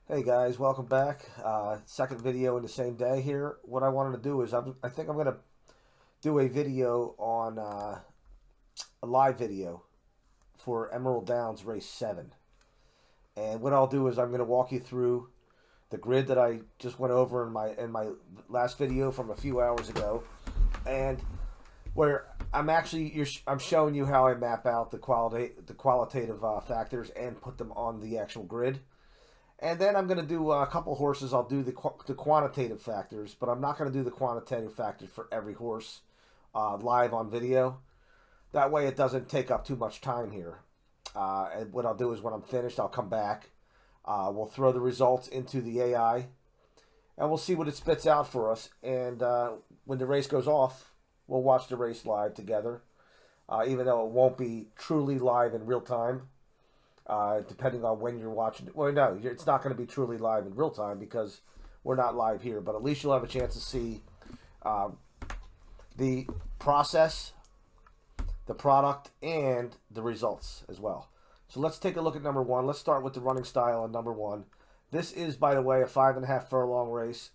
Hey guys, welcome back. Second video in the same day here. What I wanted to do is I think I'm going to do a video on a live video for Emerald Downs Race 7. And what I'll do is I'm going to walk you through the grid that I just went over in my last video from a few hours ago, and where I'm showing you how I map out the qualitative factors and put them on the actual grid. And then I'm going to do a couple horses. I'll do the quantitative factors, but I'm not going to do the quantitative factors for every horse live on video. That way it doesn't take up too much time here. And what I'll do is when I'm finished, I'll come back. We'll throw the results into the AI, and we'll see what it spits out for us. And when the race goes off, we'll watch the race live together, even though it won't be truly live in real time. Depending on when you're watching it. Well, no, it's not going to be truly live in real time because we're not live here. But at least you'll have a chance to see the process, the product, and the results as well. So let's take a look at number one. Let's start with the running style on number one. This is, by the way, a 5.5 furlong race,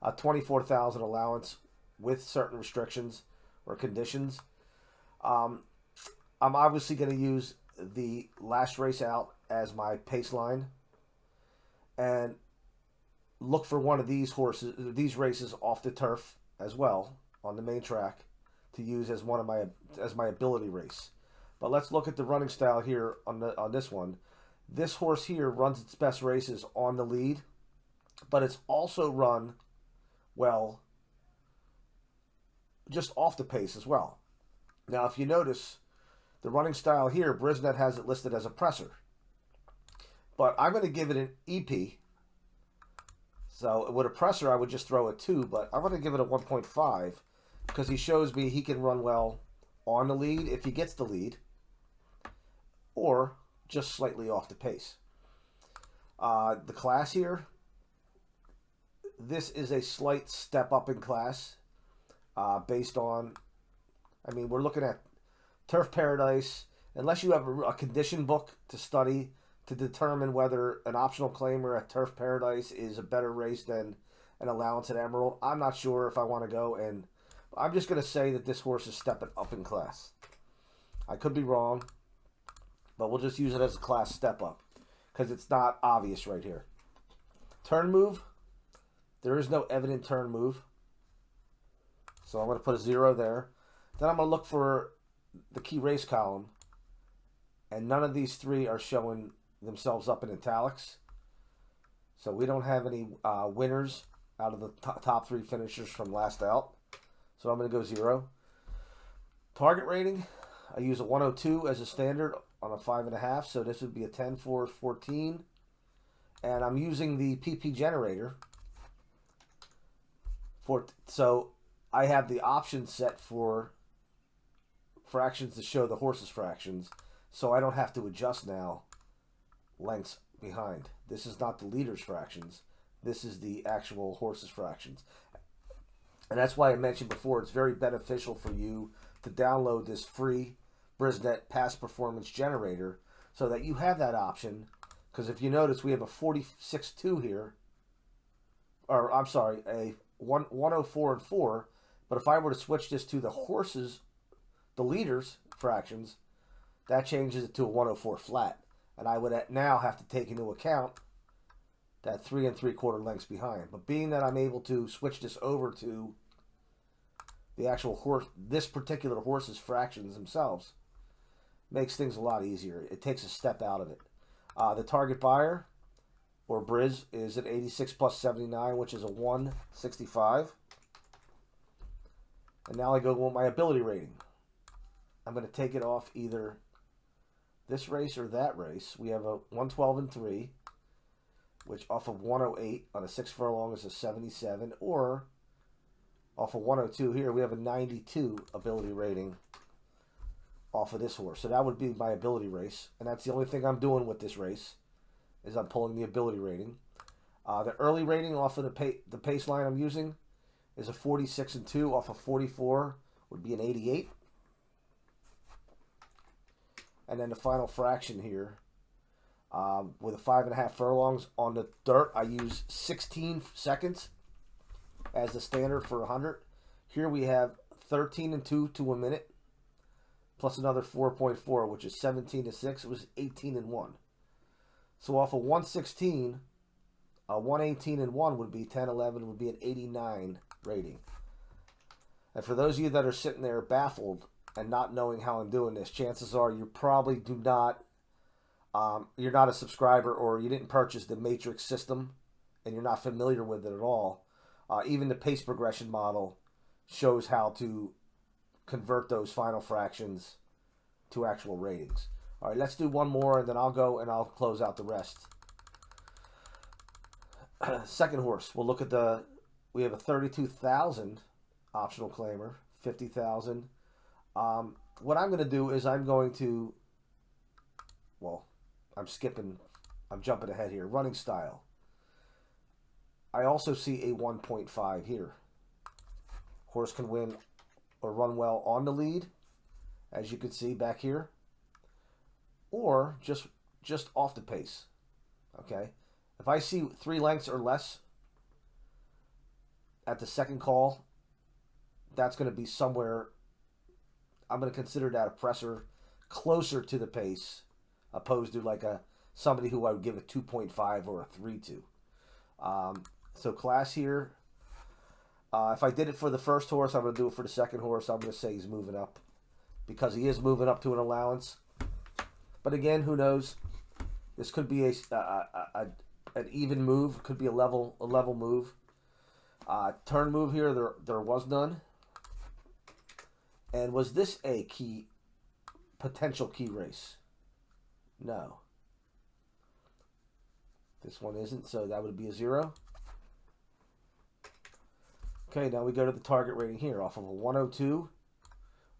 a 24,000 allowance with certain restrictions or conditions. I'm obviously going to use the last race out as my pace line and look for one of these races off the turf as well on the main track to use as my ability race. But let's look at the running style here on this one. This horse here runs its best races on the lead, but it's also run well just off the pace as well. Now, if you notice, the running style here, Brisnet has it listed as a presser. But I'm going to give it an EP. So with a presser, I would just throw a 2, but I'm going to give it a 1.5 because he shows me he can run well on the lead if he gets the lead or just slightly off the pace. The class here, this is a slight step up in class based on, we're looking at Turf Paradise. Unless you have a condition book to study to determine whether an optional claimer at Turf Paradise is a better race than an allowance at Emerald, I'm not sure if I want to go, and I'm just going to say that this horse is stepping up in class. I could be wrong, but we'll just use it as a class step up because it's not obvious right here. Turn move, there is no evident turn move, so I'm going to put a 0 there. Then I'm going to look for the key race column, and none of these three are showing themselves up in italics, so we don't have any winners out of the top three finishers from last out, so I'm going to go 0. Target rating, I use a 102 as a standard on a 5.5, so this would be a 10 for 14, and I'm using the PP generator so I have the option set for fractions to show the horse's fractions, so I don't have to adjust now lengths behind. This is not the leader's fractions. This is the actual horse's fractions. And that's why I mentioned before, it's very beneficial for you to download this free Brisnet past performance generator so that you have that option. Because if you notice, we have a 46.2 here, or I'm sorry, a 104 and 4. But if I were to switch this to the leader's fractions, that changes it to a 104 flat. And I would now have to take into account that 3 3/4 lengths behind. But being that I'm able to switch this over to the actual horse, this particular horse's fractions themselves, makes things a lot easier. It takes a step out of it. The target buyer, or Briz, is at 86 plus 79, which is a 165. And now I go with my ability rating. I'm going to take it off either this race or that race. We have a 112 and 3, which off of 108 on a 6 furlong is a 77, or off of 102 here, we have a 92 ability rating off of this horse. So that would be my ability race, and that's the only thing I'm doing with this race is I'm pulling the ability rating. The early rating off of the pace line I'm using is a 46 and 2. Off of 44 would be an 88. And then the final fraction here, with a 5.5 furlongs. On the dirt, I use 16 seconds as the standard for 100. Here we have 13 and 2 to a minute, plus another 4.4, which is 17 to 6. It was 18 and 1. So off of 116, 118 and 1 would be 10, 11, would be an 89 rating. And for those of you that are sitting there baffled and not knowing how I'm doing this, chances are you probably do not, you're not a subscriber, or you didn't purchase the matrix system and you're not familiar with it at all. Even the pace progression model shows how to convert those final fractions to actual ratings. All right, let's do one more, and then I'll go and I'll close out the rest. Second horse, we'll look at we have a 32,000 optional claimer, 50,000. What I'm going to do is I'm jumping ahead here. Running style. I also see a 1.5 here. Horse can win or run well on the lead, as you can see back here, or just off the pace. Okay, if I see 3 lengths or less at the second call, that's going to be somewhere. I'm going to consider that a presser closer to the pace, opposed to like somebody who I would give a 2.5 or a 3 to. So class here. If I did it for the first horse, I'm going to do it for the second horse. I'm going to say he's moving up, because he is moving up to an allowance. But again, who knows? This could be an even move. Could be a level move. Turn move here. There was none. And was this a potential key race? No. This one isn't, so that would be a 0. Okay, now we go to the target rating here. Off of a 102,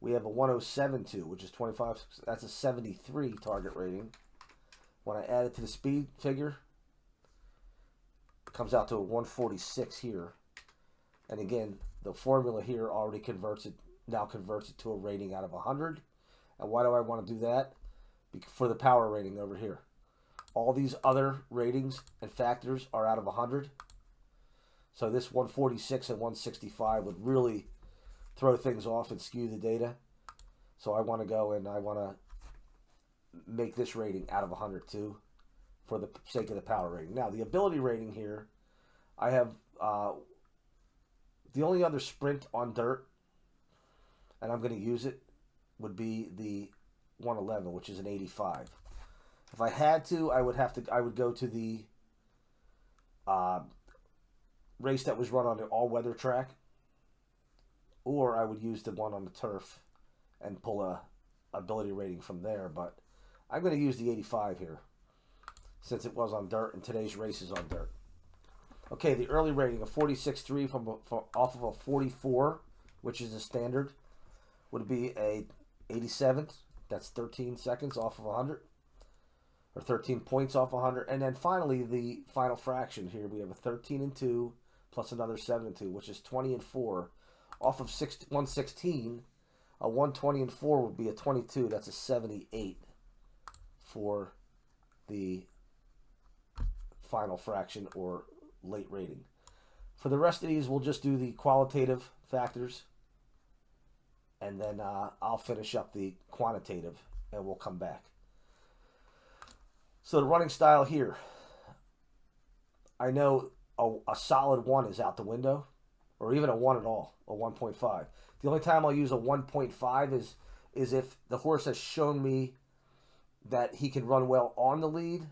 we have a 107.2, which is 25. That's a 73 target rating. When I add it to the speed figure, it comes out to a 146 here. And again, the formula here already converts it to a rating out of 100. And why do I want to do that? For the power rating over here. All these other ratings and factors are out of 100. So this 146 and 165 would really throw things off and skew the data. So I want to go and I want to make this rating out of 100 too, for the sake of the power rating. Now the ability rating here, I have the only other sprint on dirt, and I'm going to use it, would be the 111, which is an 85. If I had to, I would go to the race that was run on the all-weather track, or I would use the one on the turf and pull a ability rating from there. But I'm going to use the 85 here, since it was on dirt and today's race is on dirt. Okay, the early rating of 46.3 from off of a 44, which is the standard, would be a 87. That's 13 seconds off of 100, or 13 points off 100. And then finally, the final fraction here, we have a 13 and 2 plus another 7 and 2, which is 20 and 4. Off of 116, a 120 and 4 would be a 22. That's a 78 for the final fraction or late rating. For the rest of these, we'll just do the qualitative factors, and then I'll finish up the quantitative, and we'll come back. So the running style here, I know a solid 1 is out the window, or even a 1 at all, a 1.5. The only time I'll use a 1.5 is if the horse has shown me that he can run well on the lead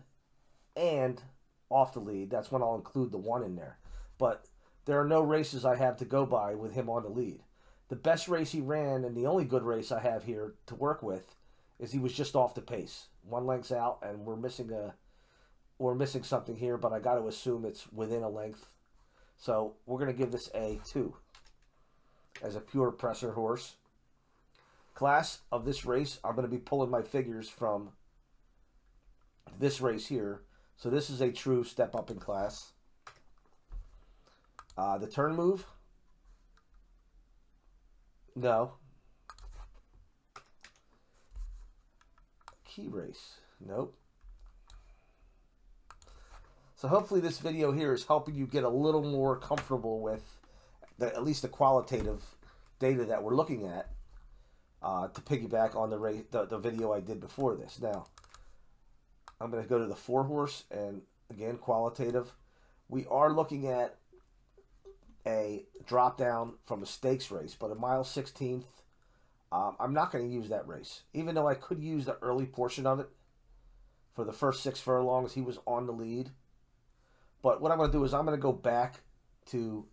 and off the lead. That's when I'll include the 1 in there. But there are no races I have to go by with him on the lead. The best race he ran, and the only good race I have here to work with, is he was just off the pace. 1 length's out, and we're missing something here, but I got to assume it's within a length. So we're going to give this a 2 as a pure presser horse. Class of this race, I'm going to be pulling my figures from this race here. So this is a true step up in class. The turn move, no. Key race, nope. So hopefully this video here is helping you get a little more comfortable with at least the qualitative data that we're looking at, to piggyback on the video I did before this. Now, I'm going to go to the 4-horse, and again, qualitative. We are looking at a drop down from a stakes race, but a mile 16th, I'm not going to use that race, even though I could use the early portion of it. For the first 6 furlongs, he was on the lead. But what I'm going to do is I'm going to go back to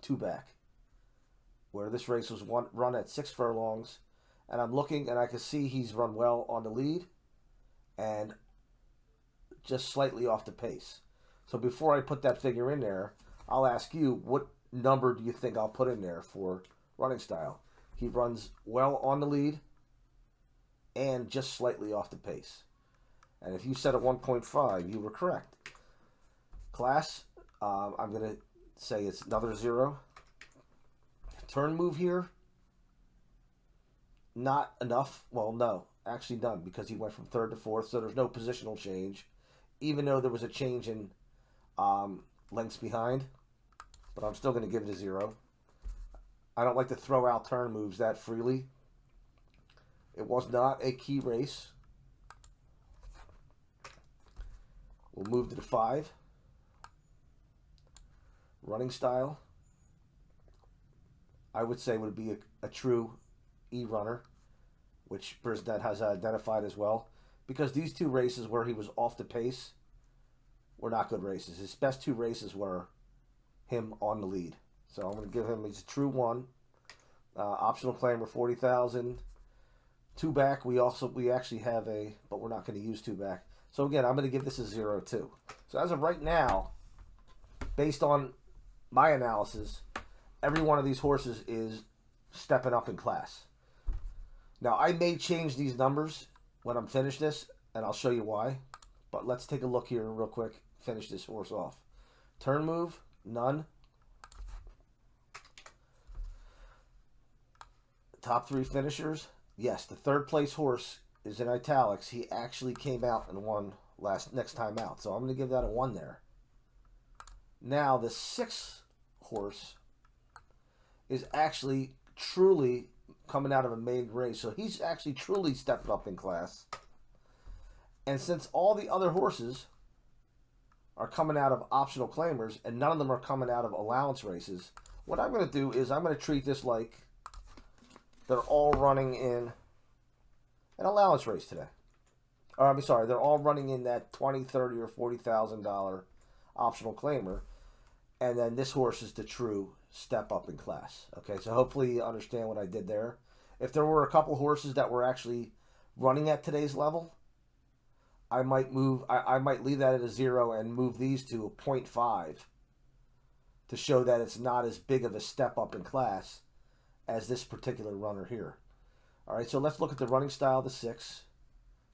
2 back, where this race was run at 6 furlongs, and I'm looking, and I can see he's run well on the lead and just slightly off the pace. So before I put that figure in there, I'll ask you, what number do you think I'll put in there for running style? He runs well on the lead and just slightly off the pace. And if you said at 1.5, you were correct. Class, I'm going to say it's another 0. Turn move here, not enough. Well, no, actually none, because he went from 3rd to 4th, so there's no positional change, even though there was a change in lengths behind. But I'm still going to give it a 0. I don't like to throw out turn moves that freely. It was not a key race. We'll move to the 5. Running style, I would say, would be a true E runner, which Brisnet has identified as well, because these 2 races where he was off the pace were not good races. His best 2 races were him on the lead. So I'm going to give him, he's a true 1. Optional claimer 40,000. 2 back, we actually have a, but we're not going to use 2 back. So again, I'm going to give this a 0 too. So as of right now, based on my analysis, every one of these horses is stepping up in class. Now, I may change these numbers when I'm finished this, and I'll show you why. But let's take a look here real quick. Finish this horse off. Turn move, none. Top 3 finishers. Yes, the 3rd place horse is in italics. He actually came out and won next time out. So I'm going to give that a 1 there. Now, the 6th horse is actually truly coming out of a maiden race. So he's actually truly stepped up in class. And since all the other horses are coming out of optional claimers and none of them are coming out of allowance races, what I'm going to do is I'm going to treat this like they're all running in an allowance race today. Or I'm sorry, they're all running in that $20,000, $30,000, or $40,000 optional claimer. And then this horse is the true step up in class. Okay, so hopefully you understand what I did there. If there were a couple horses that were actually running at today's level, I might leave that at a 0 and move these to a 0.5 to show that it's not as big of a step up in class as this particular runner here. All right, so let's look at the running style. The 6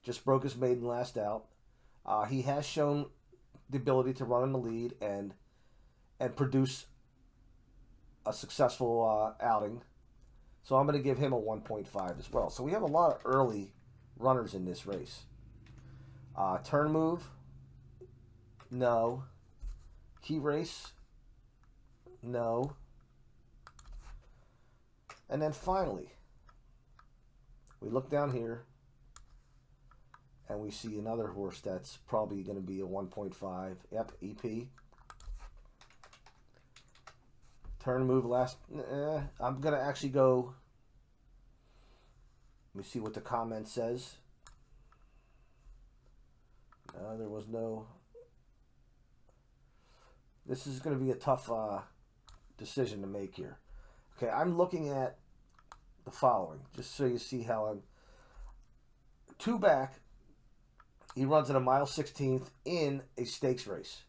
just broke his maiden last out. He has shown the ability to run in the lead and produce a successful outing. So I'm going to give him a 1.5 as well. So we have a lot of early runners in this race. Turn move, no. Key race, no. And then finally, we look down here and we see another horse that's probably going to be a 1.5. Yep, EP. Turn move last. I'm going to actually go. Let me see what the comment says. There was no. This is going to be a tough decision to make here. Okay, I'm looking at the following, just so you see how I'm. 2 back, he runs in a mile 16th in a stakes race.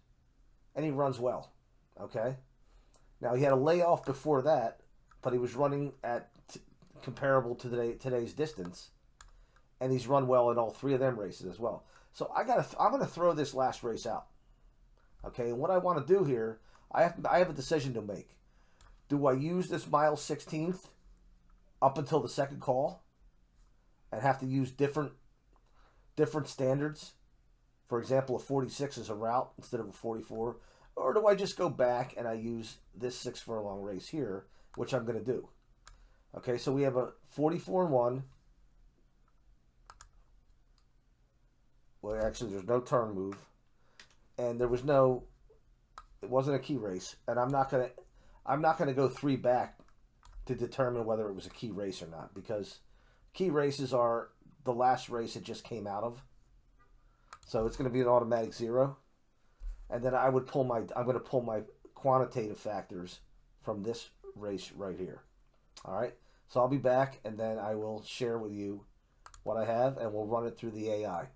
And he runs well. Okay? Now, he had a layoff before that, but he was running at comparable to today's distance. And he's run well in all 3 of them races as well. So I'm going to throw this last race out. Okay, and what I want to do here, I have a decision to make. Do I use this mile 16th up until the second call and have to use different standards For example, a 46 is a route instead of a 44. Or do I just go back and I use this 6 furlong race here, which I'm going to do. Okay, so we have a 44 and 1. Well, actually, there's no turn move. And there was no, it wasn't a key race. And I'm not going to go 3 back to determine whether it was a key race or not, because key races are the last race it just came out of. So it's going to be an automatic 0. And then I'm going to pull my quantitative factors from this race right here. All right. So I'll be back, and then I will share with you what I have, and we'll run it through the AI.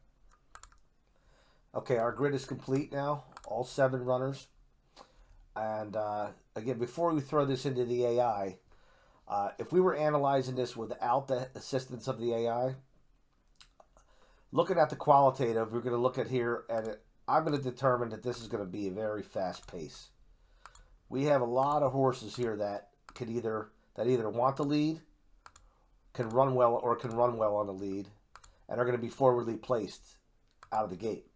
Okay, our grid is complete now, all 7 runners. And again, before we throw this into the AI, if we were analyzing this without the assistance of the AI, looking at the qualitative, we're going to look at here, and I'm going to determine that this is going to be a very fast pace. We have a lot of horses here that either want the lead, can run well, or can run well on the lead, and are going to be forwardly placed out of the gate.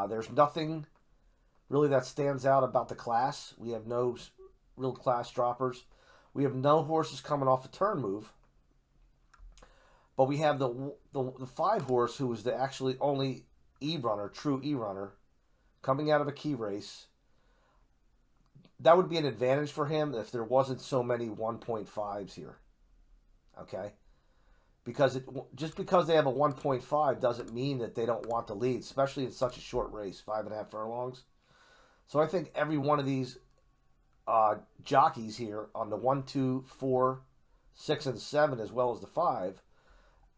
There's nothing really that stands out about the class. We have no real class droppers. We have no horses coming off a turn move. But we have the 5 horse, who is the actually only E-runner, true E-runner, coming out of a key race. That would be an advantage for him if there wasn't so many 1.5s here. Okay? Because just because they have a 1.5 doesn't mean that they don't want the lead, especially in such a short race, 5.5 furlongs. So I think every one of these jockeys here on the 1, 2, 4, 6, and 7, as well as the 5,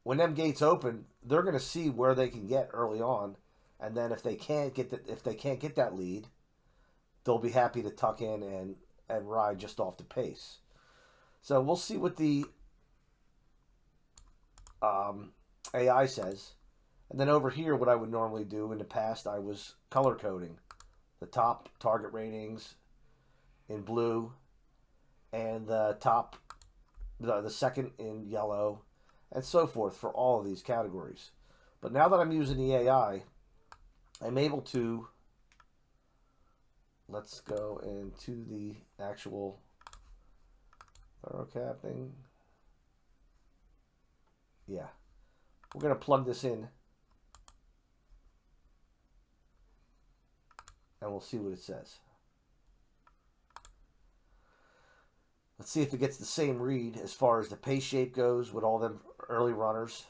when them gates open, they're going to see where they can get early on, and then if they can't get that lead, they'll be happy to tuck in and ride just off the pace. So we'll see what the AI says. And then over here, what I would normally do in the past, I was color coding the top target ratings in blue, and the second in yellow, and so forth for all of these categories. But now that I'm using the AI, I'm able to, let's go into the actual thorough capping. Yeah, we're going to plug this in, and we'll see what it says. Let's see if it gets the same read as far as the pace shape goes with all them early runners.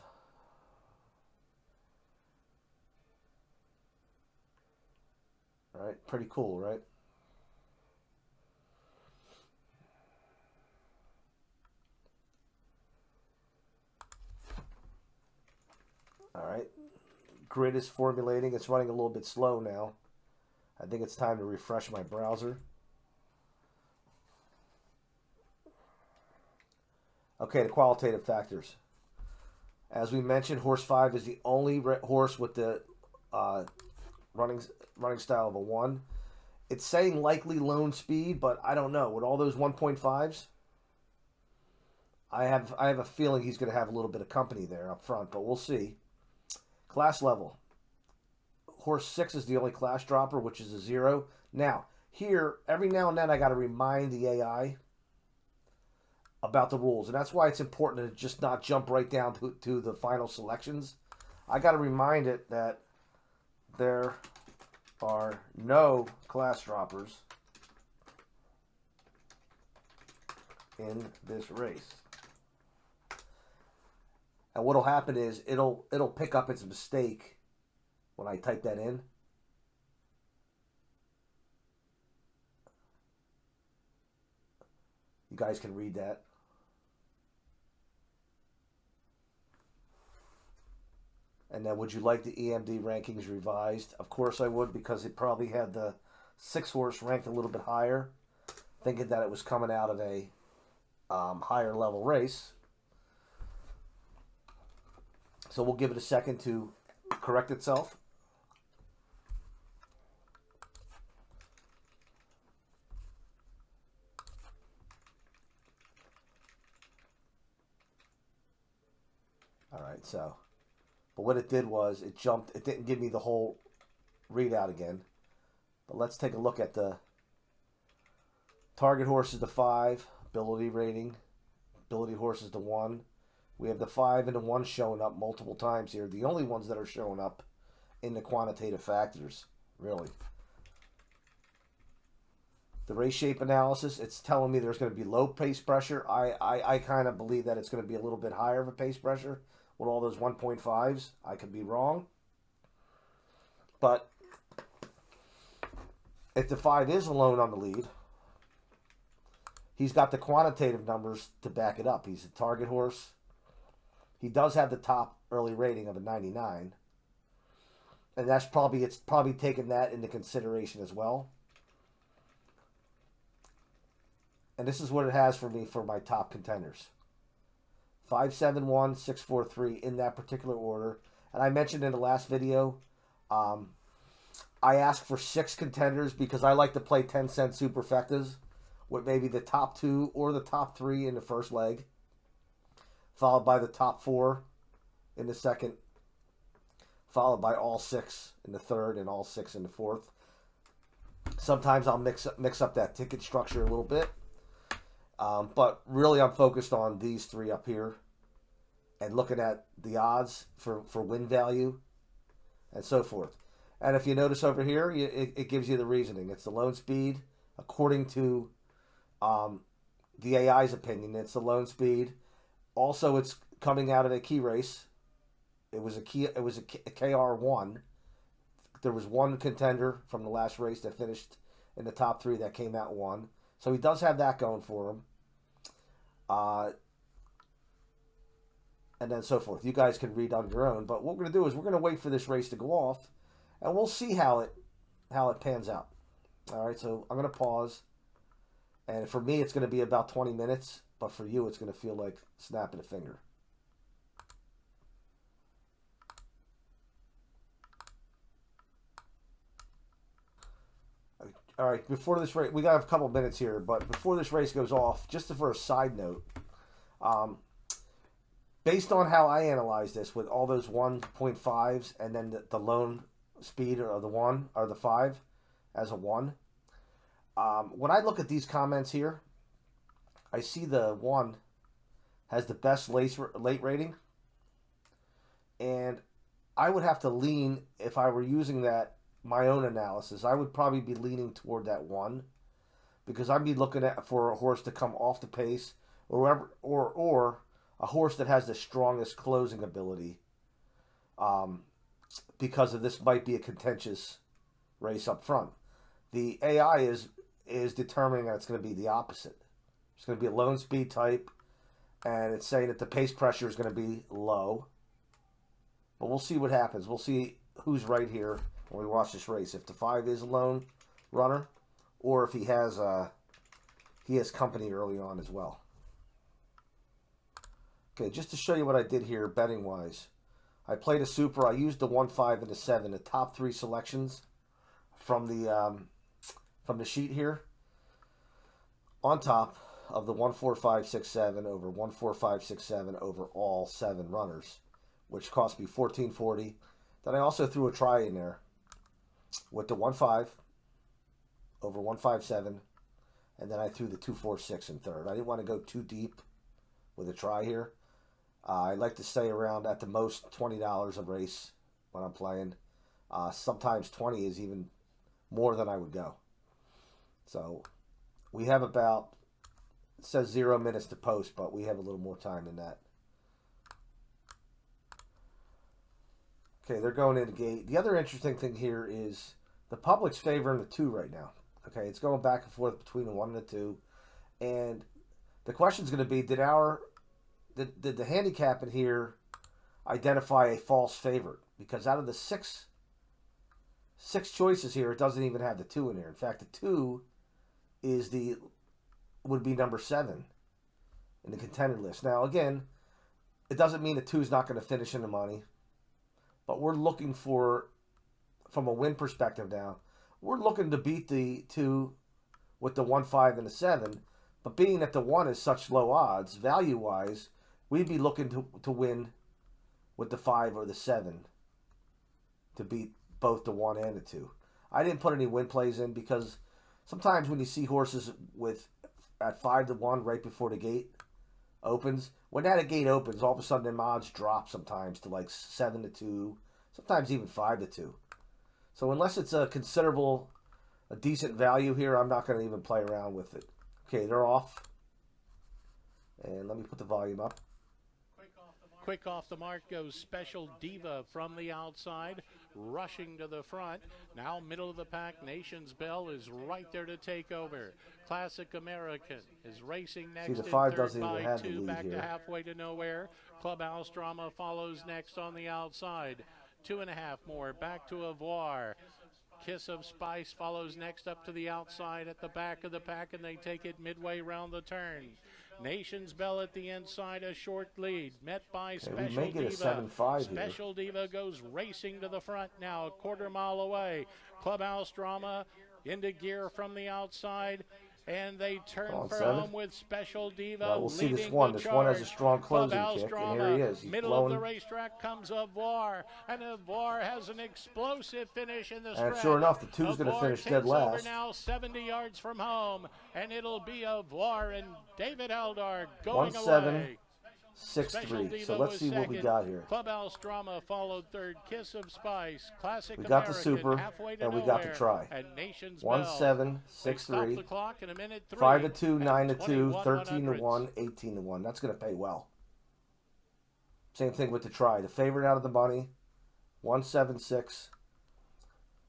All right, pretty cool, right? All right, grid is formulating. It's running a little bit slow now. I think it's time to refresh my browser. Okay, the qualitative factors. As we mentioned, horse 5 is the only horse with the running style of a 1. It's saying likely lone speed, but I don't know. With all those 1.5s, I have a feeling he's going to have a little bit of company there up front, but we'll see. Class level. Horse 6 is the only class dropper, which is a 0. Now, here, every now and then I got to remind the AI about the rules, and that's why it's important to just not jump right down to the final selections. I got to remind it that there are no class droppers in this race. And what'll happen is it'll pick up its mistake when I type that in. You guys can read that. And then, would you like the EMD rankings revised? Of course I would, because it probably had the 6 horse ranked a little bit higher, thinking that it was coming out of a higher level race. So we'll give it a second to correct itself. All right, so, but what it did was it jumped. It didn't give me the whole readout again. But let's take a look at the target horse is the 5, ability rating. Ability horse is the 1. We have the 5 and the 1 showing up multiple times here. The only ones that are showing up in the quantitative factors, really. The race shape analysis, it's telling me there's going to be low pace pressure. I kind of believe that it's going to be a little bit higher of a pace pressure with all those 1.5s. I could be wrong. But if the 5 is alone on the lead, he's got the quantitative numbers to back it up. He's a target horse. He does have the top early rating of a 99. And it's probably taken that into consideration as well. And this is what it has for me for my top contenders. 5, 7, 1, 6, 4, 3 in that particular order. And I mentioned in the last video, I asked for 6 contenders because I like to play 10-cent superfectas with maybe the top 2 or the top 3 in the first leg, followed by the top 4 in the second, followed by all 6 in the third and all 6 in the fourth. Sometimes I'll mix up that ticket structure a little bit. But really I'm focused on these 3 up here and looking at the odds for win value and so forth. And if you notice over here, it gives you the reasoning. It's the lone speed according to the AI's opinion. It's the lone speed. Also, it's coming out of a key race. It was a KR1. There was one contender from the last race that finished in the top 3 that came out 1. So he does have that going for him. And then so forth. You guys can read on your own. But what we're going to do is we're going to wait for this race to go off. And we'll see how it pans out. All right, so I'm going to pause. And for me, it's going to be about 20 minutes. But for you, it's going to feel like snapping a finger. All right, before this race, we got a couple minutes here, but before this race goes off, just for a side note, based on how I analyze this with all those 1.5s and then the lone speed of the 1 or the 5 as a 1, when I look at these comments here, I see the 1 has the best late rating, and I would have to lean, if I were using that my own analysis, I would probably be leaning toward that 1 because I'd be looking for a horse to come off the pace or a horse that has the strongest closing ability, because of this might be a contentious race up front. The AI is determining that it's going to be the opposite. It's going to be a lone speed type, and it's saying that the pace pressure is going to be low. But we'll see what happens. We'll see who's right here when we watch this race. If the 5 is a lone runner, or if he has company early on as well. Okay, just to show you what I did here betting wise, I played a super. I used the 1, 5, and the 7, the top 3 selections from the sheet here. On top of the 1, 4, 5, 6, 7 over 1, 4, 5, 6, 7 over all 7 runners, which cost me $14.40. Then I also threw a try in there with the 1, 5 over 1, 5, 7, and then I threw the 2, 4, 6 in third. I didn't want to go too deep with a try here. I like to stay around at the most $20 a race when I'm playing. Sometimes 20 is even more than I would go. So we have about, it says 0 minutes to post, but we have a little more time than that. Okay, they're going in the gate. The other interesting thing here is the public's favoring the 2 right now. Okay, it's going back and forth between the 1 and the 2. And the question is going to be, did the handicap in here identify a false favorite? Because out of the six choices here, it doesn't even have the 2 in here. In fact, the 2 would be number 7 in the contender list. Now, again, it doesn't mean the 2 is not going to finish in the money. But we're looking for, from a win perspective now, we're looking to beat the 2 with the 1, 5, and the 7. But being that the 1 is such low odds, value-wise, we'd be looking to win with the 5 or the 7 to beat both the 1 and the 2. I didn't put any win plays in because sometimes when you see horses with at 5-1 right before the gate opens, when that gate opens, all of a sudden the odds drop sometimes to like 7-2, sometimes even 5-2. So unless it's a decent value here, I'm not going to even play around with it. Okay, they're off. And let me put the volume up. Quick off the mark goes Special Diva from the outside, rushing to the front. Now middle of the pack, Nation's Bell is right there to take over. Classic American is racing next. See, the in 5 third doesn't even by have the 2, lead back here. to halfway to nowhere. Clubhouse Drama follows next on the outside. 2.5 more, back to Avoir. Kiss of Spice follows next up to the outside at the back of the pack, and they take it midway round the turn. Nation's Bell at the inside, a short lead, met by Special we may get Diva. a 7-5 Special Diva goes racing to the front now, a quarter-mile away. Clubhouse Drama into gear from the outside, and they turn for 7. home with Special Diva. Well, we'll see this leading one. the This one has a charge. strong closing Clubhouse kick, Drama, and here he is. He's middle blowing. of the racetrack comes Avoir, and Avoir has an explosive finish in the stretch. And sure enough, the 2's going to finish dead last. Over now 70 yards from home, and it'll be Avoir and David Eldar going away. 1-7-6-3. So let's see what we got here. Clubhouse Drama followed third. Kiss of Spice, Classic We got American, the super, halfway to and we nowhere, got the try. and Nation's 1-7-6-3. 5-2, 9-2, 13-1, 18-1. That's going to pay well. Same thing with the try. The favorite out of the money, 1-7-6.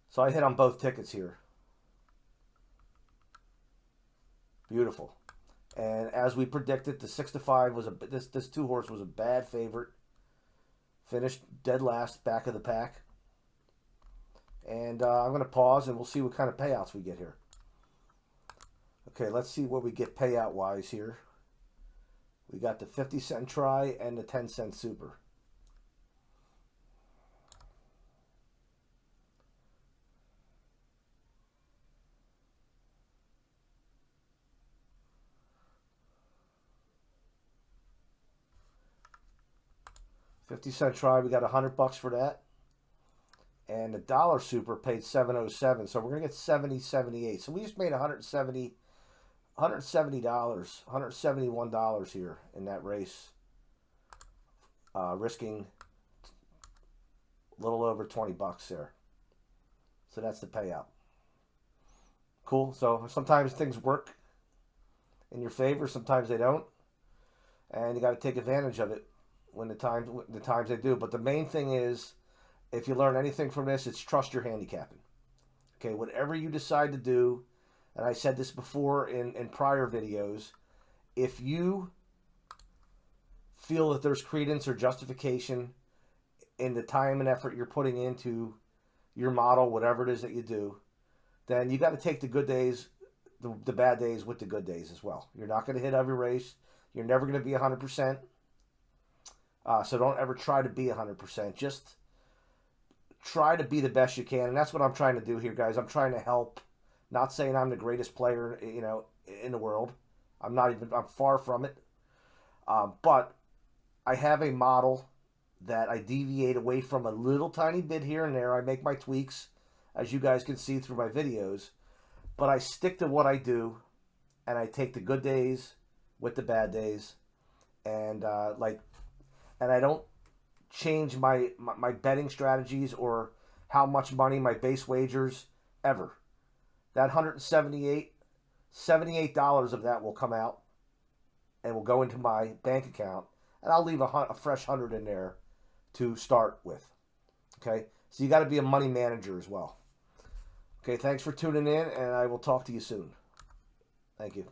So I hit on both tickets here. Beautiful. And as we predicted, the 6-5 was this 2-horse was a bad favorite. Finished dead last, back of the pack. And I'm going to pause, and we'll see what kind of payouts we get here. Okay, let's see what we get payout-wise here. We got the 50-cent try and the 10-cent super. $50-cent try, we got $100 for that. And the dollar super paid $707, so we're gonna get $70.78. So we just made $171 here in that race, risking a little over $20 there. So that's the payout. Cool. So sometimes things work in your favor, sometimes they don't, and you got to take advantage of it when the times they do. But the main thing is, if you learn anything from this, it's trust your handicapping. Okay, whatever you decide to do, and I said this before in prior videos, if you feel that there's credence or justification in the time and effort you're putting into your model, whatever it is that you do, then you got to take the good days, the bad days with the good days as well. You're not going to hit every race. You're never going to be 100%. So don't ever try to be 100%. Just try to be the best you can, and that's what I'm trying to do here, guys. I'm trying to help. Not saying I'm the greatest player, in the world. I'm far from it. But I have a model that I deviate away from a little tiny bit here and there. I make my tweaks, as you guys can see through my videos. But I stick to what I do, and I take the good days with the bad days, and and I don't change my betting strategies or how much money, my base wagers, ever. That $78 of that will come out and will go into my bank account, and I'll leave a fresh 100 in there to start with. Okay, so you got to be a money manager as well. Okay, thanks for tuning in, and I will talk to you soon. Thank you.